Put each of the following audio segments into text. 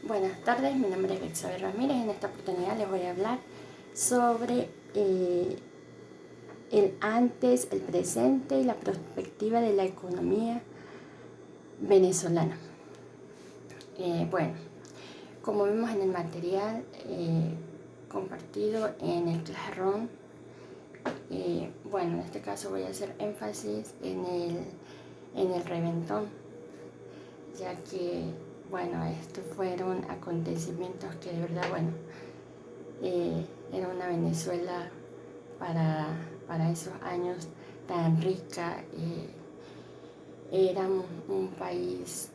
Buenas tardes, mi nombre es Bexabe Ramírez. En esta oportunidad les voy a hablar sobre el antes, el presente y la perspectiva de la economía venezolana. Bueno, como vemos en el material compartido en el Classroom, bueno, en este caso voy a hacer énfasis en el reventón, ya que, bueno, estos fueron acontecimientos que de verdad, bueno, era una Venezuela para esos años tan rica. Era un país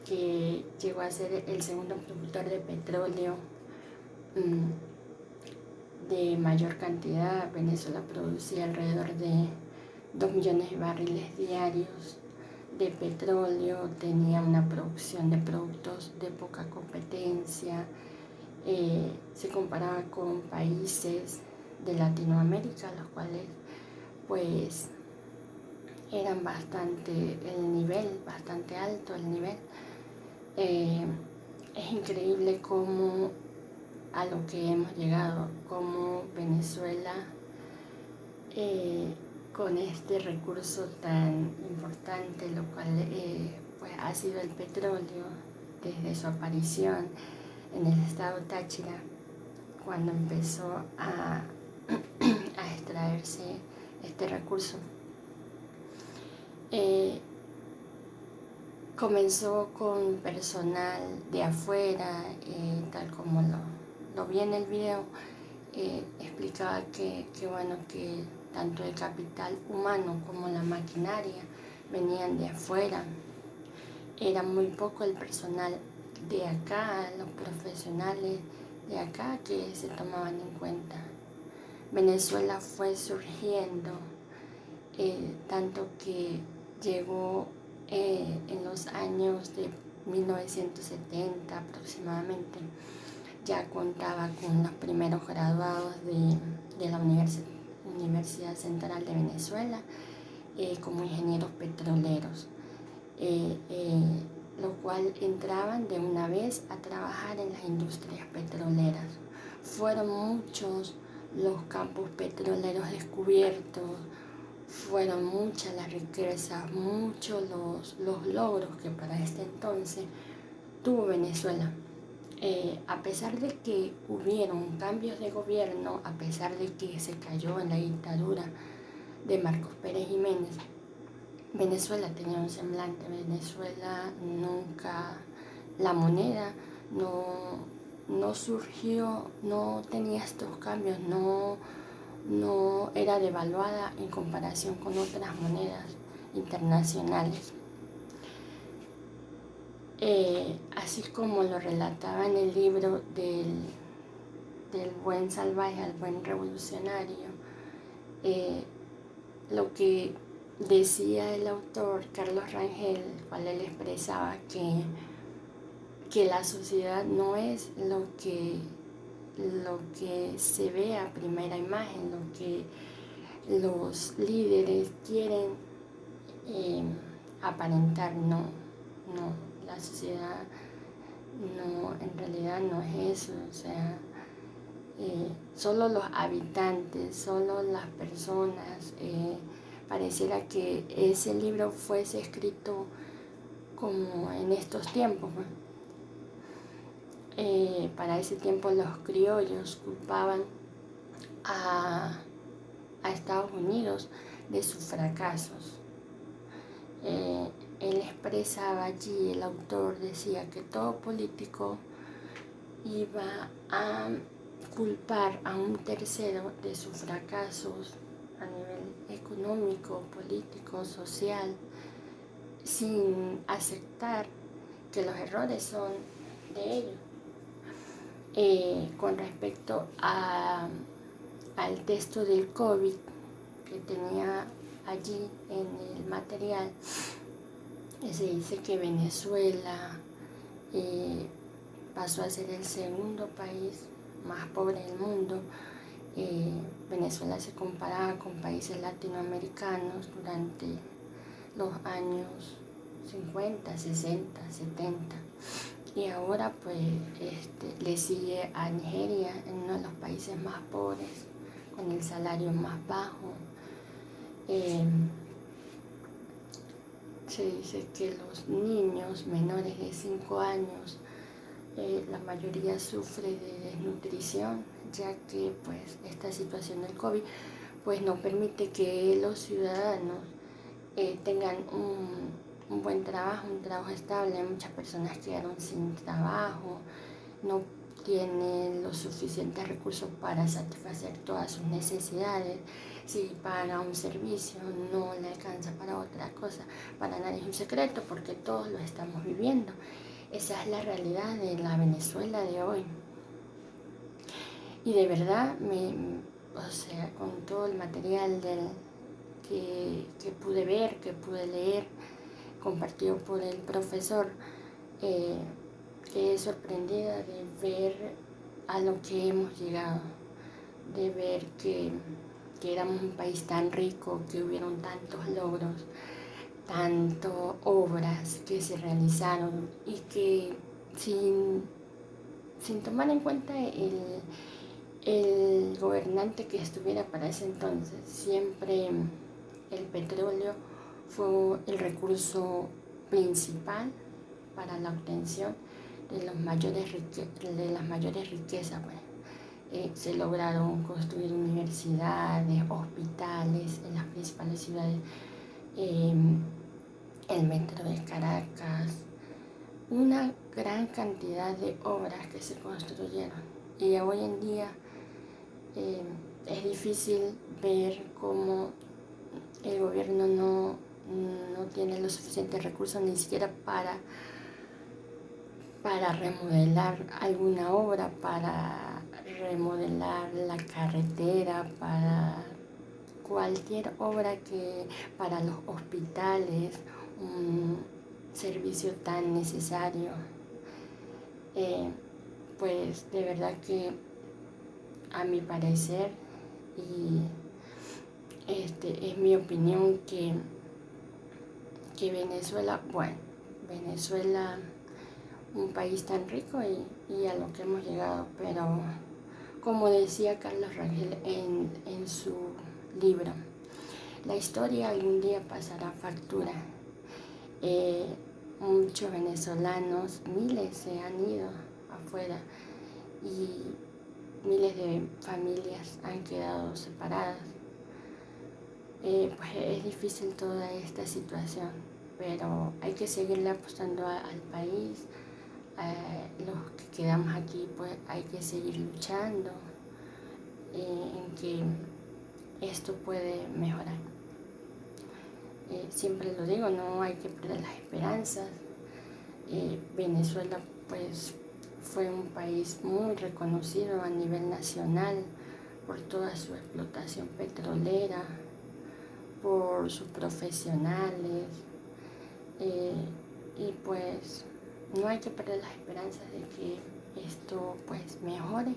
que llegó a ser el segundo productor de petróleo de mayor cantidad. Venezuela producía alrededor de 2 millones de barriles diarios de petróleo, tenía una producción de productos de poca competencia. Se comparaba con países de Latinoamérica, los cuales pues eran bastante alto el nivel. Es increíble cómo a lo que hemos llegado, como Venezuela con este recurso tan importante, lo cual pues ha sido el petróleo desde su aparición en el estado Táchira, cuando empezó a extraerse este recurso. Comenzó con personal de afuera, tal como lo vi en el video. Explicaba que tanto el capital humano como la maquinaria venían de afuera. Era muy poco el personal de acá, los profesionales de acá que se tomaban en cuenta. Venezuela fue surgiendo, tanto que llegó en los años de 1970 aproximadamente. Ya contaba con los primeros graduados de la Universidad Central de Venezuela como ingenieros petroleros, lo cual entraban de una vez a trabajar en las industrias petroleras. Fueron muchos los campos petroleros descubiertos, fueron muchas las riquezas, muchos los logros que para este entonces tuvo Venezuela. A pesar de que hubieron cambios de gobierno, a pesar de que se cayó en la dictadura de Marcos Pérez Jiménez, Venezuela tenía un semblante. Venezuela nunca, la moneda no surgió, no tenía estos cambios, no era devaluada en comparación con otras monedas internacionales. Así como lo relataba en el libro del buen salvaje al buen revolucionario, lo que decía el autor Carlos Rangel, el cual él expresaba que la sociedad no es lo que se ve a primera imagen, lo que los líderes quieren aparentar. No, la sociedad no, en realidad no es eso. O sea, solo los habitantes, solo las personas, pareciera que ese libro fuese escrito como en estos tiempos. Para ese tiempo los criollos culpaban a Estados Unidos de sus fracasos. Él expresaba allí, el autor decía que todo político iba a culpar a un tercero de sus fracasos a nivel económico, político, social, sin aceptar que los errores son de ellos. Con respecto al texto del COVID que tenía allí en el material, se dice que Venezuela pasó a ser el segundo país más pobre del mundo. Venezuela se comparaba con países latinoamericanos durante los años 50, 60, 70. y ahora pues le sigue a Nigeria, en uno de los países más pobres, con el salario más bajo. Se dice que los niños menores de 5 años, la mayoría sufre de desnutrición, ya que pues esta situación del COVID pues no permite que los ciudadanos tengan un buen trabajo, un trabajo estable. Muchas personas quedaron sin trabajo, no tienen los suficientes recursos para satisfacer todas sus necesidades. Si paga un servicio no le alcanza para otra cosa. Para nadie es un secreto porque todos lo estamos viviendo. Esa es la realidad de la Venezuela de hoy. Y de verdad, con todo el material que pude ver, que pude leer, compartido por el profesor, quedé sorprendida de ver a lo que hemos llegado, de ver que éramos un país tan rico, que hubieron tantos logros, tantas obras que se realizaron y que sin tomar en cuenta el gobernante que estuviera para ese entonces, siempre el petróleo fue el recurso principal para la obtención de las mayores riquezas. Bueno, se lograron construir universidades, hospitales en las principales ciudades, el metro de Caracas, una gran cantidad de obras que se construyeron. Y hoy en día es difícil ver cómo el gobierno no tiene los suficientes recursos ni siquiera para remodelar alguna obra, para remodelar la carretera, para cualquier obra para los hospitales, un servicio tan necesario. Pues de verdad que a mi parecer, y es mi opinión, que Venezuela, un país tan rico y a lo que hemos llegado, pero como decía Carlos Rangel en su libro, la historia algún día pasará factura. Muchos venezolanos, miles se han ido afuera y miles de familias han quedado separadas. Pues es difícil toda esta situación, pero hay que seguirle apostando al país. Los que quedamos aquí, pues hay que seguir luchando en que esto puede mejorar. Siempre lo digo, no hay que perder las esperanzas. Venezuela pues fue un país muy reconocido a nivel nacional por toda su explotación petrolera, por sus profesionales, y pues no hay que perder las esperanzas de que esto pues mejore.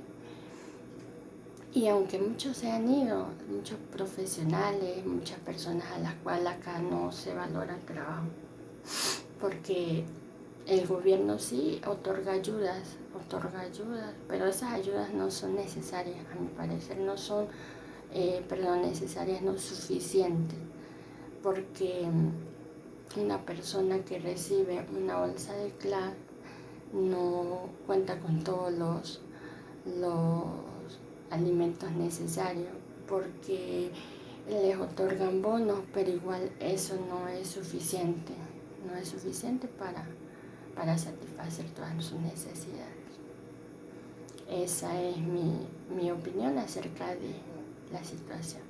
Y aunque muchos se han ido, muchos profesionales, muchas personas a las cuales acá no se valora el trabajo, porque el gobierno sí otorga ayudas, pero esas ayudas no son necesarias, a mi parecer no son, necesarias, no suficientes, porque una persona que recibe una bolsa de CLAR no cuenta con todos los alimentos necesarios, porque les otorgan bonos, pero igual eso no es suficiente, para satisfacer todas sus necesidades. Esa es mi opinión acerca de la situación.